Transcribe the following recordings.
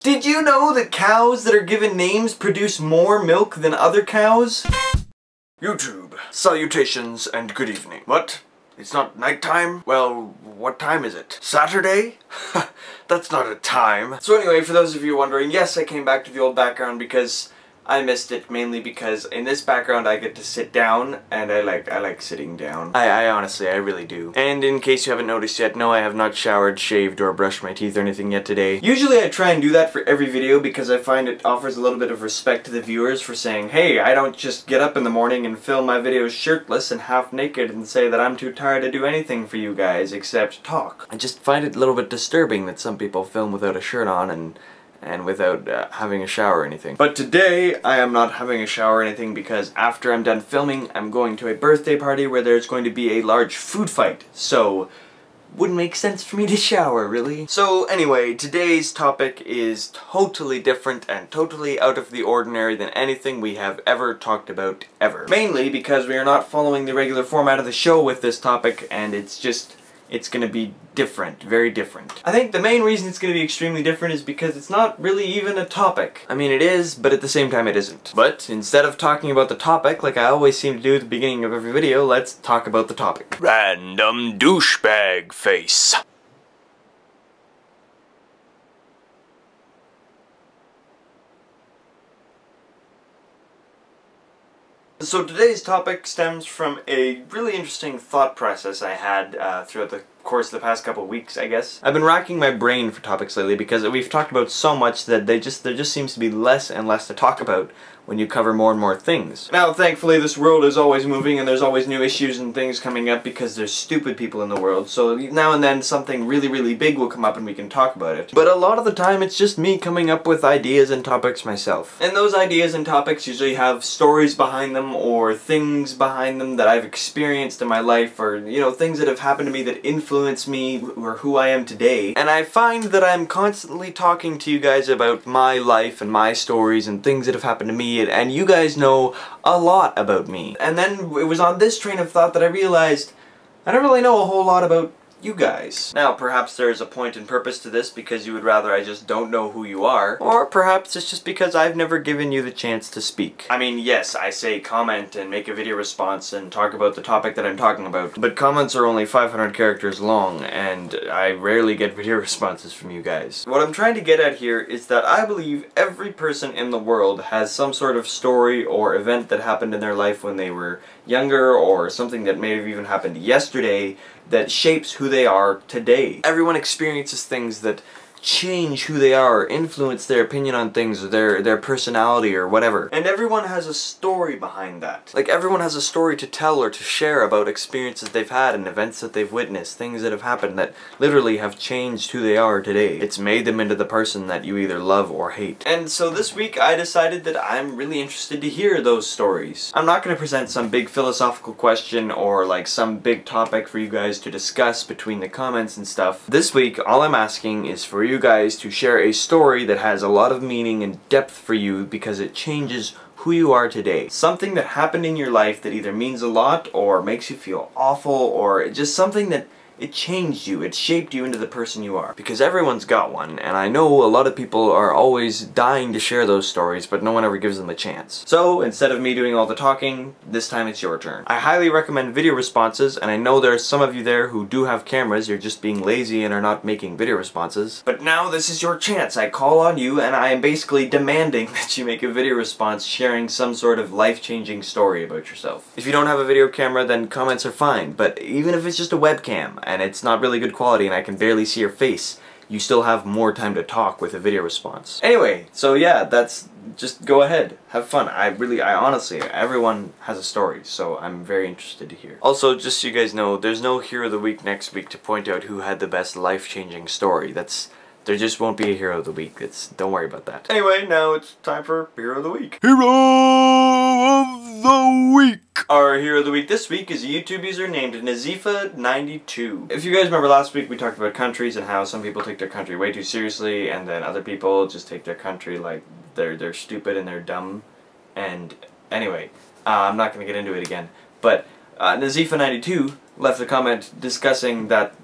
Did you know that cows that are given names produce more milk than other cows? YouTube, salutations and good evening. What? It's not nighttime? Well, what time is it? Saturday? That's not a time. So anyway, for those of you wondering, yes, I came back to the old background because I missed it, mainly because in this background I get to sit down, and I like sitting down. I honestly, I really do. And in case you haven't noticed yet, no, I have not showered, shaved, or brushed my teeth or anything yet today. Usually I try and do that for every video because I find it offers a little bit of respect to the viewers for saying, hey, I don't just get up in the morning and film my videos shirtless and half naked and say that I'm too tired to do anything for you guys except talk. I just find it a little bit disturbing that some people film without a shirt on and without having a shower or anything. But today, I am not having a shower or anything because after I'm done filming, I'm going to a birthday party where there's going to be a large food fight. So, wouldn't make sense for me to shower, really. So anyway, today's topic is totally different and totally out of the ordinary than anything we have ever talked about, ever. Mainly because we are not following the regular format of the show with this topic, and it's gonna be different, very different. I think the main reason it's gonna be extremely different is because it's not really even a topic. I mean, it is, but at the same time it isn't. But instead of talking about the topic, like I always seem to do at the beginning of every video, let's talk about the topic. Random douchebag face. So today's topic stems from a really interesting thought process I had throughout the course of the past couple of weeks, I guess. I've been racking my brain for topics lately because we've talked about so much that there just seems to be less and less to talk about when you cover more and more things. Now, thankfully, this world is always moving and there's always new issues and things coming up because there's stupid people in the world, so now and then something really, really big will come up and we can talk about it. But a lot of the time, it's just me coming up with ideas and topics myself. And those ideas and topics usually have stories behind them or things behind them that I've experienced in my life, or, you know, things that have happened to me that influence me or who I am today. And I find that I'm constantly talking to you guys about my life and my stories and things that have happened to me, and you guys know a lot about me. And then it was on this train of thought that I realized I don't really know a whole lot about you guys. Now, perhaps there is a point and purpose to this because you would rather I just don't know who you are, or perhaps it's just because I've never given you the chance to speak. I mean, yes, I say comment and make a video response and talk about the topic that I'm talking about, but comments are only 500 characters long, and I rarely get video responses from you guys. What I'm trying to get at here is that I believe every person in the world has some sort of story or event that happened in their life when they were younger, or something that may have even happened yesterday that shapes who they are today. Everyone experiences things that change who they are, influence their opinion on things, or their personality, or whatever. And everyone has a story behind that. Like, everyone has a story to tell or to share about experiences they've had and events that they've witnessed, things that have happened that literally have changed who they are today. It's made them into the person that you either love or hate. And so this week I decided that I'm really interested to hear those stories. I'm not going to present some big philosophical question or like some big topic for you guys to discuss between the comments and stuff. This week all I'm asking is for you guys to share a story that has a lot of meaning and depth for you because it changes who you are today. Something that happened in your life that either means a lot or makes you feel awful, or just something that it changed you, it shaped you into the person you are. Because everyone's got one, and I know a lot of people are always dying to share those stories, but no one ever gives them a chance. So, instead of me doing all the talking, this time it's your turn. I highly recommend video responses, and I know there are some of you there who do have cameras, you're just being lazy and are not making video responses. But now this is your chance. I call on you, and I am basically demanding that you make a video response sharing some sort of life-changing story about yourself. If you don't have a video camera, then comments are fine, but even if it's just a webcam, and it's not really good quality and I can barely see your face, you still have more time to talk with a video response. Anyway, so yeah, just go ahead, have fun. I honestly, everyone has a story, so I'm very interested to hear. Also, just so you guys know, there's no Hero of the Week next week to point out who had the best life-changing story. There just won't be a Hero of the Week. Don't worry about that. Anyway, now it's time for Hero of the Week. Hero of the Week! Our Hero of the Week this week is a YouTube user named Nazifa92. If you guys remember last week, we talked about countries and how some people take their country way too seriously, and then other people just take their country like they're stupid and they're dumb. And anyway, I'm not going to get into it again, but Nazifa92 left a comment discussing that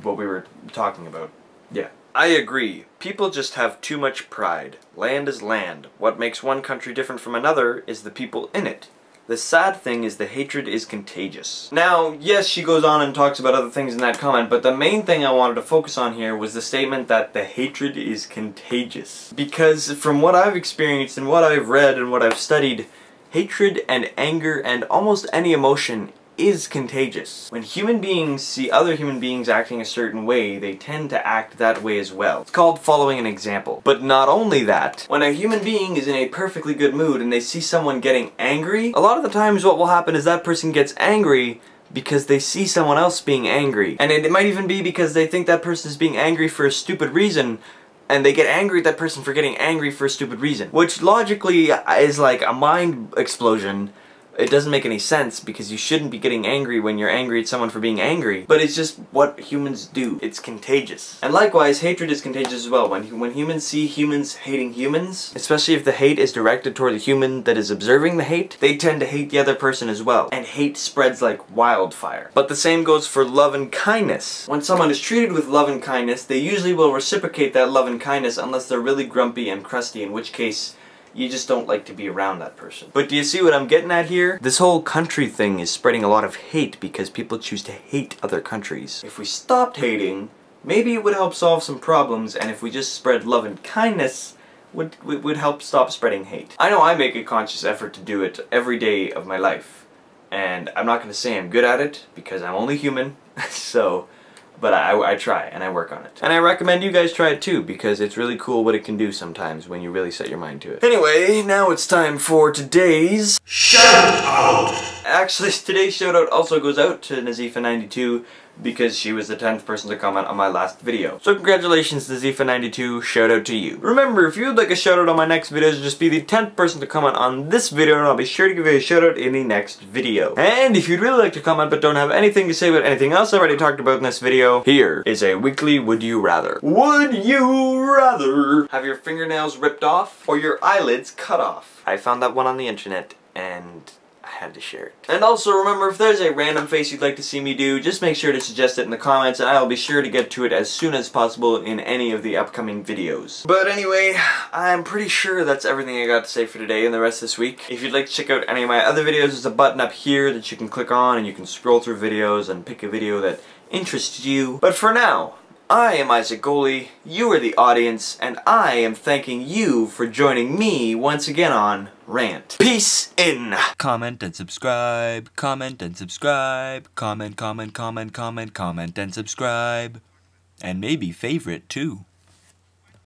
what we were talking about. Yeah. I agree. People just have too much pride. Land is land. What makes one country different from another is the people in it. The sad thing is the hatred is contagious. Now, yes, she goes on and talks about other things in that comment, but the main thing I wanted to focus on here was the statement that the hatred is contagious. Because from what I've experienced and what I've read and what I've studied, hatred and anger and almost any emotion is contagious. When human beings see other human beings acting a certain way, they tend to act that way as well. It's called following an example. But not only that, when a human being is in a perfectly good mood and they see someone getting angry, a lot of the times what will happen is that person gets angry because they see someone else being angry. And it might even be because they think that person is being angry for a stupid reason, and they get angry at that person for getting angry for a stupid reason. Which logically is like a mind explosion. It doesn't make any sense because you shouldn't be getting angry when you're angry at someone for being angry. But it's just what humans do. It's contagious. And likewise, hatred is contagious as well. When humans see humans hating humans, especially if the hate is directed toward the human that is observing the hate, they tend to hate the other person as well. And hate spreads like wildfire. But the same goes for love and kindness. When someone is treated with love and kindness, they usually will reciprocate that love and kindness unless they're really grumpy and crusty, in which case you just don't like to be around that person. But do you see what I'm getting at here? This whole country thing is spreading a lot of hate because people choose to hate other countries. If we stopped hating, maybe it would help solve some problems, and if we just spread love and kindness, would help stop spreading hate. I know I make a conscious effort to do it every day of my life, and I'm not going to say I'm good at it because I'm only human, but I try, and I work on it. And I recommend you guys try it too, because it's really cool what it can do sometimes when you really set your mind to it. Anyway, now it's time for today's shout out! Actually, today's shout out also goes out to Nazifa92, because she was the 10th person to comment on my last video. So congratulations, Nazifa92, shout out to you. Remember, if you would like a shout out on my next videos, just be the 10th person to comment on this video, and I'll be sure to give you a shout out in the next video. And if you'd really like to comment but don't have anything to say about anything else I already talked about in this video, here is a weekly Would You Rather. Would you rather have your fingernails ripped off or your eyelids cut off? I found that one on the internet, and I had to share it. And also remember, if there's a random face you'd like to see me do, just make sure to suggest it in the comments, and I'll be sure to get to it as soon as possible in any of the upcoming videos. But anyway, I'm pretty sure that's everything I got to say for today and the rest of this week. If you'd like to check out any of my other videos, there's a button up here that you can click on, and you can scroll through videos and pick a video that interests you. But for now, I am Isaac Goley, you are the audience, and I am thanking you for joining me once again on Rant. Peace in! Comment and subscribe, comment and subscribe, comment and subscribe, and maybe favorite too.